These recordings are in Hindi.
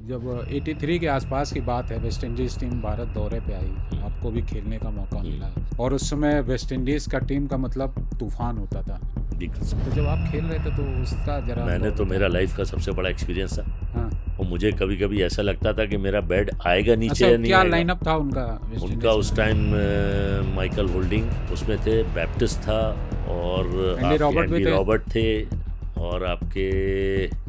जब 83 के आसपास की बात है, वेस्ट इंडीज़ टीम भारत दौरे पे आई, आपको भी खेलने का मौका मिला और उस समय वेस्ट इंडीज़ का टीम का मतलब तूफान होता था। तो जब आप खेल रहे थे तो उसका जरा मैंने अनुभव तो मेरा बताएं। लाइफ का सबसे बड़ा एक्सपीरियंस था। हाँ, और मुझे कभी कभी ऐसा लगता था कि मेरा बैट आएगा नीचे अच्छा या नहीं क्या आएगा। लाइनअप था उनका वेस्ट उनका इंडीज़ उस में? टाइम माइकल होल्डिंग उसमें थे, बैप्टिस्ट था, और एंडी आपके रॉबर्ट भी एंडी थे? रॉबर्ट थे, और आपके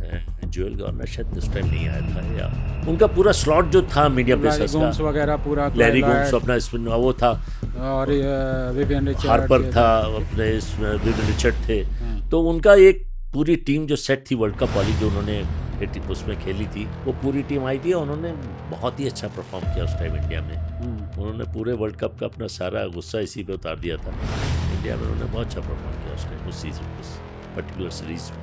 जोएल गॉर्नर शायद उस टाइम नहीं आया था, या उनका पूरा स्लॉट जो था मीडियम लैरी पेसर्स का। गोम्स वगैरह पूरा, लैरी क्लाइव गोम्स लॉयड अपना स्पिन वो था, और विवियन रिचर्ड्स, हार्पर ये था, सब। अपने इसमें विवियन रिचर्ड थे। हाँ, तो उनका एक पूरी टीम जो सेट थी वर्ल्ड कप वाली, जो उन्होंने उसमें खेली थी, वो पूरी टीम आई थी और उन्होंने बहुत ही अच्छा परफॉर्म किया उस टाइम इंडिया में। उन्होंने पूरे वर्ल्ड कप का अपना सारा गुस्सा इसी पे उतार दिया था। इंडिया में उन्होंने बहुत अच्छा परफॉर्म किया उस टाइम, उस सीजन, उस पर्टिकुलर सीरीज में।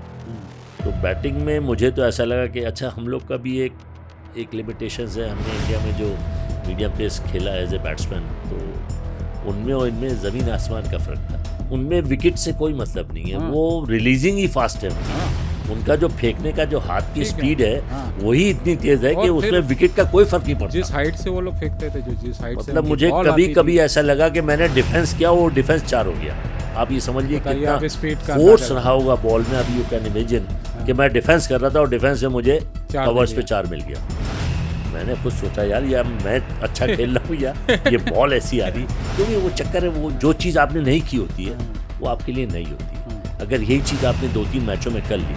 तो बैटिंग में मुझे तो ऐसा लगा कि अच्छा, हम लोग का भी एक लिमिटेशंस है। हमने इंडिया में जो मीडियम पेस खेला एज ए बैट्समैन, तो उनमें और इनमें ज़मीन आसमान का फ़र्क था। उनमें विकेट से कोई मतलब नहीं है, हाँ। वो रिलीजिंग ही फास्ट है उनकी। हाँ, उनका जो फेंकने का जो हाथ की ठीक है। स्पीड है, हाँ। वही इतनी तेज़ है कि और फिर उसमें विकेट का कोई फ़र्क नहीं जिस पड़ता। हाइट से वो लोग फेंकते थे, जो जिस हाइट से मतलब उनकी मुझे बॉल कभी आती कभी थी, ऐसा लगा कि मैंने डिफेंस किया, वो डिफेंस 4 हो गया। आप ये समझिए बताइए कितना आप स्पीड का फोर्स अंदाजा रहा होगा बॉल में। अभी यू कैन इमेजिन कि मैं डिफेंस कर रहा था और डिफेंस में मुझे चार कवर्स मिल पे गया। 4 मिल गया। मैंने कुछ सोचा, यार या मैं अच्छा खेल रहा हूँ या ये बॉल ऐसी आ रही, क्योंकि वो चक्कर है, वो जो चीज़ आपने नहीं की होती है वो आपके लिए नहीं होती है। अगर यही चीज़ आपने 2-3 मैचों में कर ली,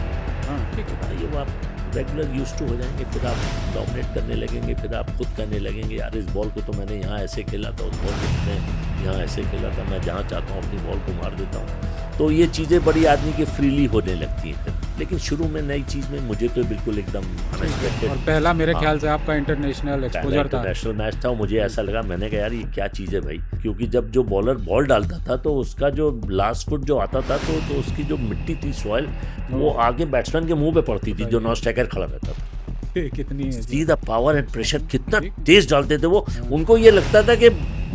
हाँ, ठीक है। ये वो आप रेगुलर यूज टू हो जाएंगे, फिर आप डोमिनेट करने लगेंगे, फिर आप खुद करने लगेंगे, यार इस बॉल को तो मैंने यहाँ ऐसे खेला था, उस बॉल को मैंने यहाँ ऐसे खेला था, मैं जहाँ चाहता हूँ अपनी बॉल को मार देता हूँ। तो ये चीज़ें बड़ी आदमी की फ्रीली होने लगती हैं फिर। लेकिन शुरू में नई चीज़ में मुझे तो बिल्कुल एकदम अनएक्सपेक्टेड। और पहला मेरे हाँ। ख्याल से आपका इंटरनेशनल एक्सपोजर था। इंटरनेशनल मैच था, मुझे ऐसा लगा, मैंने कहा यार ये क्या चीज़ है भाई, क्योंकि जब जो बॉलर बॉल डालता था तो उसका जो लास्ट फुट जो आता था, तो उसकी जो मिट्टी थी, सॉइल, वो आगे बैट्समैन के मुंह पे पड़ती थी, जो नॉन स्ट्राइकर खड़ा रहता था। कितनी सीधा पावर एंड प्रेशर कितना तेज डालते थे वो। उनको ये लगता था कि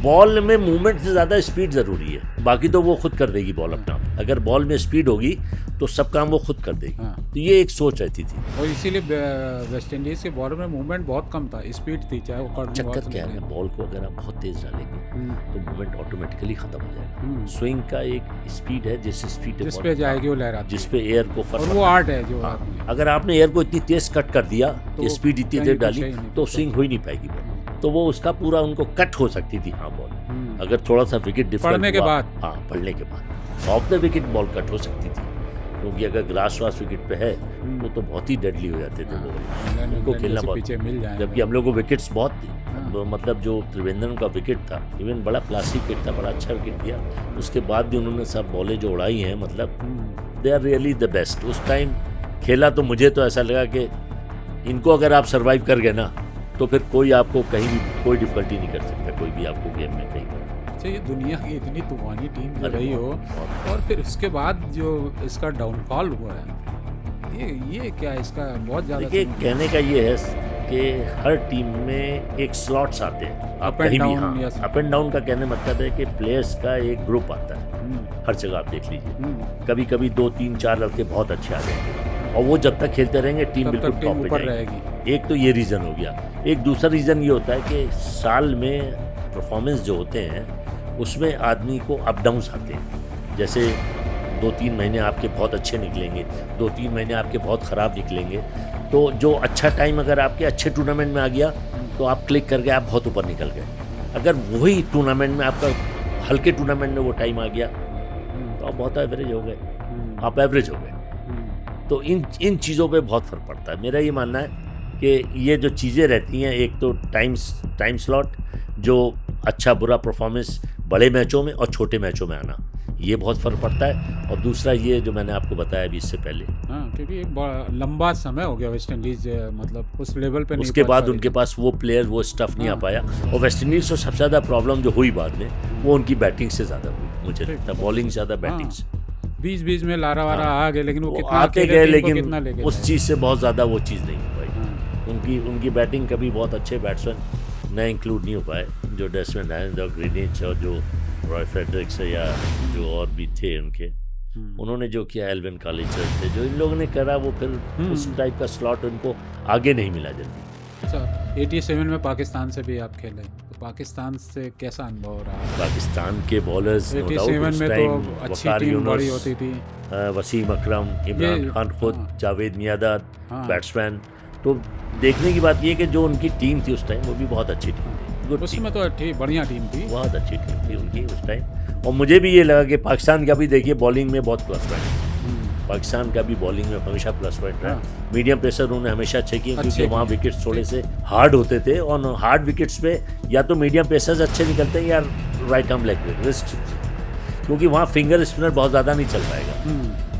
बॉल में मूवमेंट से ज़्यादा स्पीड ज़रूरी है, बाकी तो वो खुद कर देगी बॉल अपना आप। अगर बॉल में स्पीड होगी तो सब काम वो खुद कर देगी। तो ये एक सोच रहती थी। और इसीलिए वेस्ट इंडीज के बॉलर में मूवमेंट बहुत कम था, स्पीड थी, चाहे वो कर चक्कर क्या है, बॉल को अगर आप बहुत तेज डालेंगे तो मूवमेंट ऑटोमेटिकली खत्म हो जाएगा। स्विंग का एक स्पीड है, जिस स्पीड जिस पे जाएगी वो लहराती है, जिस पे एयर को और वो आर्ट है जो अगर आपने एयर को इतनी तेज कट कर दिया, तो स्पीड इतनी कहीं तेज कुछ डाली, ही नहीं तो पड़ता। स्विंग हो ही नहीं पाएगी बॉल। तो वो उसका पूरा उनको कट हो सकती थी, हाँ बॉल अगर थोड़ा सा विकेट डिफरेंट पड़ने के बाद, हाँ पड़ने के बाद of the wicket ball cut हो सकती थी, क्योंकि अगर ग्रास वास विकेट पे है वो तो बहुत ही डेडली हो जाते थे वो, उनको खेलना बहुत। पीछे मिल जाए, जबकि हम लोग को विकेट्स बहुत थी, मतलब जो त्रिवेंद्रम का विकेट था, इवन बड़ा प्लास्टिक विकेट था, बड़ा अच्छा विकेट दिया, उसके बाद भी उन्होंने सब बॉलें जो उड़ाई हैं, मतलब they are really the best. उस टाइम खेला तो मुझे तो ऐसा लगा कि इनको अगर आप सर्वाइव कर गए ना, तो फिर कोई आपको कहीं भी कोई डिफिकल्टी नहीं कर सकता, कोई भी आपको गेम में कहीं। अच्छा, ये दुनिया की इतनी तूफानी टीम जो रही हो, और फिर उसके बाद जो इसका डाउनफॉल हुआ है, ये क्या है, इसका बहुत ज़्यादा। देखिए, कहने का ये है कि हर टीम में एक स्लॉट्स आते हैं, आप कहीं भी, हाँ अप एंड डाउन का कहने मतलब है कि प्लेयर्स का एक ग्रुप आता है हर जगह। आप देख लीजिए, कभी कभी 2-3-4 लड़के बहुत अच्छे आ जाएंगे, और वो जब तक खेलते रहेंगे टीम बिल्कुल टॉप पे जाएगी। एक तो ये रीज़न हो गया। एक दूसरा रीज़न ये होता है कि साल में परफॉर्मेंस जो होते हैं उसमें आदमी को अप डाउन्स आते हैं। जैसे 2-3 महीने आपके बहुत अच्छे निकलेंगे, 2-3 महीने आपके बहुत ख़राब निकलेंगे। तो जो अच्छा टाइम अगर आपके अच्छे टूर्नामेंट में आ गया तो आप क्लिक करके आप बहुत ऊपर निकल गए। अगर वही टूर्नामेंट में आपका हल्के टूर्नामेंट में वो टाइम आ गया तो आप बहुत एवरेज हो गए, आप एवरेज हो गए। तो इन चीज़ों पे बहुत फ़र्क पड़ता है। मेरा ये मानना है कि ये जो चीज़ें रहती हैं, एक तो टाइम स्लॉट, जो अच्छा बुरा परफॉर्मेंस बड़े मैचों में और छोटे मैचों में आना, ये बहुत फ़र्क पड़ता है। और दूसरा ये जो मैंने आपको बताया अभी इससे पहले, हाँ, क्योंकि एक लंबा समय हो गया वेस्ट इंडीज मतलब उस लेवल पे नहीं, उसके बाद उनके पास वो प्लेयर वो स्टफ नहीं आ पाया। और वेस्ट इंडीज़ को सबसे ज़्यादा प्रॉब्लम जो हुई बाद में, वो उनकी बैटिंग से ज़्यादा हुई, मुझे लगता है बॉलिंग ज़्यादा बैटिंग से। बीच में लारा वारा आ गए, लेकिन वो कितना आते गए, लेकिन कितना लेके उस चीज़ से बहुत ज़्यादा वो चीज़ नहीं हो पाई। उनकी बैटिंग कभी बहुत अच्छे बैट्समैन नए इंक्लूड नहीं हो पाए, जो बैट्समैन आए, जो ग्रीनिच और जो रॉय फ्रेडरिक्स या जो और भी थे उनके, उन्होंने जो किया, एल्विन कॉलिंजर थे, जो इन लोगों ने करा, वो फिर उस टाइप का स्लॉट उनको आगे नहीं मिला जल्दी। 87 में पाकिस्तान से भी आप खेले, तो पाकिस्तान से कैसा अनुभव रहा? पाकिस्तान के बॉलर्स 87 में तो अच्छी टीम बड़ी होती थी, वसीम अकरम, इमरान खान खुद, जावेद मियादाद बैट्समैन। तो देखने की बात ये कि जो उनकी टीम थी उस टाइम वो भी बहुत अच्छी टीम थी, उसमें तो बढ़िया टीम थी, बहुत अच्छी टीम थी उनकी उस टाइम। और मुझे भी ये लगा कि पाकिस्तान का भी देखिए बॉलिंग में बहुत प्लस पॉइंट, पाकिस्तान का भी बॉलिंग में हमेशा प्लस पॉइंट रहा। मीडियम पेसर उन्होंने हमेशा अच्छे किए क्योंकि वहाँ विकेट्स थोड़े से हार्ड होते थे, और हार्ड विकेट्स पे या तो मीडियम पेसर्स अच्छे निकलते हैं या right arm leg break wrist, क्योंकि वहाँ फिंगर स्पिनर बहुत ज़्यादा नहीं चल पाएगा,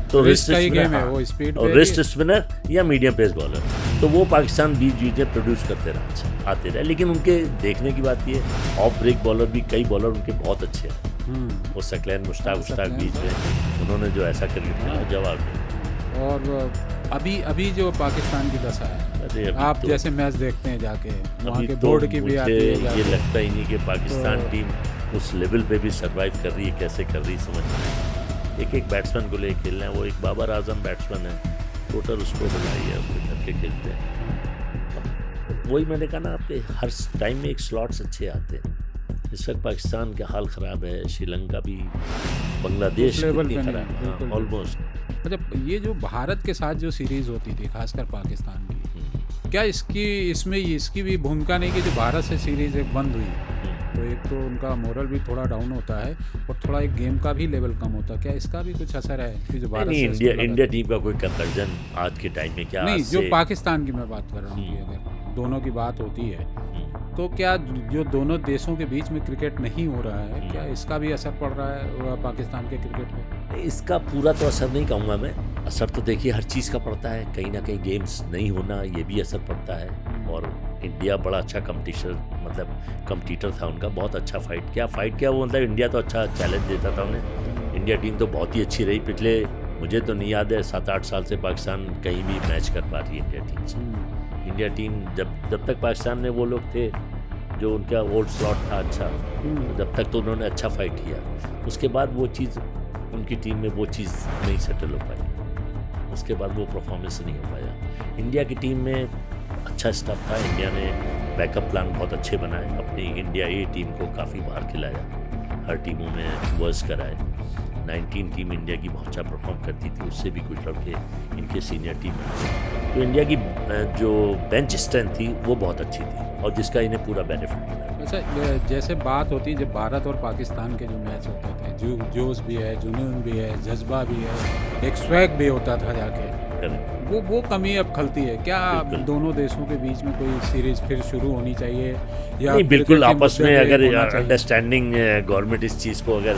तो रिस्ट स्पिनर और रिस्ट स्पिनर या मीडियम पेस बॉलर, तो वो पाकिस्तान बीच में प्रोड्यूस करते रहे, आते रहे। लेकिन उनके देखने की बात ये, ऑफ ब्रेक बॉलर भी कई बॉलर उनके बहुत अच्छे हैं। वो सकलैन मुश्ताक बीच में उन्होंने जो ऐसा क्रिकेट खेला जवाब नहीं। और अभी जो पाकिस्तान की दशा है, आप तो, जैसे मैच देखते हैं जाके वहाँ के बोर्ड की भी आती है, ये लगता ही नहीं कि पाकिस्तान टीम उस लेवल पे भी सरवाइव कर रही है, कैसे कर रही है समझ नहीं। एक बैट्समैन को ले खेल रहे हैं, वो एक बाबर आजम बैट्समैन है, टोटल उसको बनाई है, उसके करके खेलते हैं। वही मैंने कहा ना, आपके हर टाइम में एक स्लॉट्स अच्छे आते हैं। इस वक्त पाकिस्तान का हाल ख़राब है, श्रीलंका भी, बांग्लादेश खराब है ऑलमोस्ट। मतलब ये जो भारत के साथ जो सीरीज़ होती थी खासकर पाकिस्तान की, क्या इसकी भी भूमिका नहीं कि जो भारत से सीरीज़ एक बंद हुई, तो एक तो उनका मोरल भी थोड़ा डाउन होता है और थोड़ा एक गेम का भी लेवल कम होता है, क्या इसका भी कुछ असर है कि जो भारत नहीं, इंडिया टीम का कोई कंपैरिजन आज के टाइम में क्या नहीं, जो पाकिस्तान की मैं बात कर रहा हूँ, अगर दोनों की बात होती है तो क्या जो दोनों देशों के बीच में क्रिकेट नहीं हो रहा है, क्या इसका भी असर पड़ रहा है पाकिस्तान के क्रिकेट पे? इसका पूरा तो असर नहीं कहूँगा मैं, असर तो देखिए हर चीज़ का पड़ता है, कहीं ना कहीं गेम्स नहीं होना ये भी असर पड़ता है। और इंडिया बड़ा अच्छा कम्पटीटर था उनका, बहुत अच्छा फाइट किया वो, मतलब इंडिया तो अच्छा चैलेंज देता था उन्हें। इंडिया टीम तो बहुत ही अच्छी रही पिछले, मुझे तो नहीं याद है 7-8 साल से पाकिस्तान कहीं भी मैच कर पा रही है इंडिया टीम से। इंडिया टीम जब तक पाकिस्तान में वो लोग थे जो उनका ओल्ड स्लॉट था अच्छा, जब तक तो उन्होंने अच्छा फाइट किया। उसके बाद वो चीज़ उनकी टीम में वो चीज़ नहीं सेटल हो पाई, उसके बाद वो परफॉर्मेंस नहीं हो पाया। इंडिया की टीम में अच्छा स्टफ था, इंडिया ने बैकअप प्लान बहुत अच्छे बनाए, अपनी इंडिया ए टीम को काफ़ी बाहर खिलाया, हर टीमों में वर्स कराए। 19 टीम इंडिया की बहुत अच्छा परफॉर्म करती थी, उससे भी कुछ लड़के इनके सीनियर टीम में, तो इंडिया की जो बेंच स्ट्रेंथ थी वो बहुत अच्छी थी और जिसका इन्हें पूरा बेनिफिट मिला। वैसे जैसे बात होती है जब भारत और पाकिस्तान के जो मैच होते थे, जोश भी है, जुनून भी है, जज्बा भी है, एक स्वैग भी होता था जाके, वो कमी अब खलती है क्या? दोनों देशों के बीच में कोई सीरीज फिर शुरू होनी चाहिए या नहीं? बिल्कुल, आपस में अगर अंडरस्टैंडिंग गवर्नमेंट इस चीज़ को अगर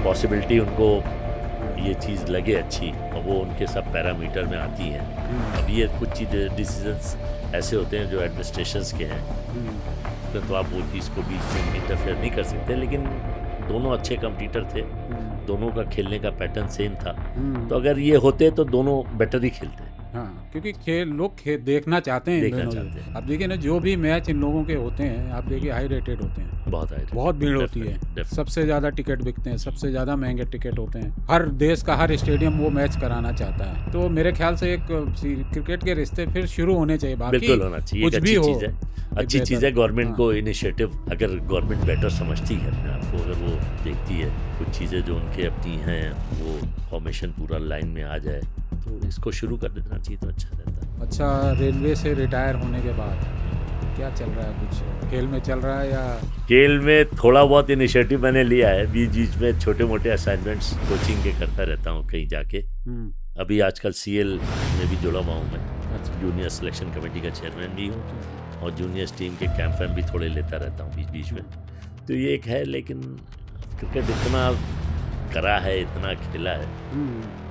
पॉसिबिलिटी उनको ये चीज़ लगे अच्छी और वो उनके सब पैरामीटर में आती हैं। अब ये कुछ चीज़ डिसीजंस ऐसे होते हैं जो एडमिनिस्ट्रेशंस के हैं, तो आप वो चीज़ को बीच में इंटरफेयर नहीं कर सकते। लेकिन दोनों अच्छे कम्पीटर थे, दोनों का खेलने का पैटर्न सेम था, तो अगर ये होते तो दोनों बेटर ही खेलते। हाँ, क्योंकि लोग देखना चाहते हैं। अब देखिए ना, जो भी मैच इन लोगों के होते हैं आप देखिए हाई रेटेड होते हैं, बहुत भीड़ होती है, सबसे ज़्यादा टिकट बिकते हैं, सबसे ज़्यादा महंगे टिकट होते हैं, हर देश का हर स्टेडियम वो मैच कराना चाहता है। तो मेरे ख्याल से एक क्रिकेट के रिश्ते फिर शुरू होने चाहिए, बिल्कुल होना चाहिए, कुछ भी हो, अच्छी चीज़ है। गवर्नमेंट को इनिशिएटिव, अगर गवर्नमेंट बेटर समझती है अपने आप को, अगर वो देखती है कुछ चीज़ें जो उनके अपनी हैं, वो फॉर्मेशन पूरा लाइन में आ जाए, तो इसको शुरू कर देना चाहिए तो अच्छा रहता है। अच्छा, रेलवे से रिटायर होने के बाद क्या चल रहा है? कुछ खेल में चल रहा है या? खेल में थोड़ा बहुत इनिशिएटिव मैंने लिया है, बीच में छोटे मोटे असाइनमेंट्स कोचिंग के करता रहता हूँ कहीं जाके। अभी आजकल CL में भी जुड़ा हुआ हूँ मैं, जूनियर सिलेक्शन कमेटी का चेयरमैन भी हूँ, और जूनियर्स टीम के कैंप भी थोड़े लेता रहता हूँ बीच में। तो ये एक है, लेकिन क्रिकेट इतना करा है, इतना खेला है,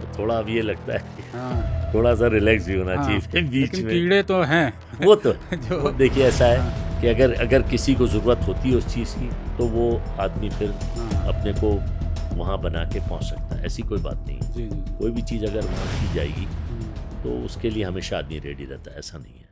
तो थोड़ा अब ये लगता है कि थोड़ा सा रिलैक्स भी होना चाहिए बीच में। कीड़े तो हैं वो तो जो देखिए ऐसा है कि अगर किसी को ज़रूरत होती है उस चीज़ की, तो वो आदमी फिर अपने को वहाँ बना के पहुँच सकता है, ऐसी कोई बात नहीं है। कोई भी चीज़ अगर वहाँ की जाएगी तो उसके लिए हमेशा आदमी रेडी रहता है, ऐसा नहीं है।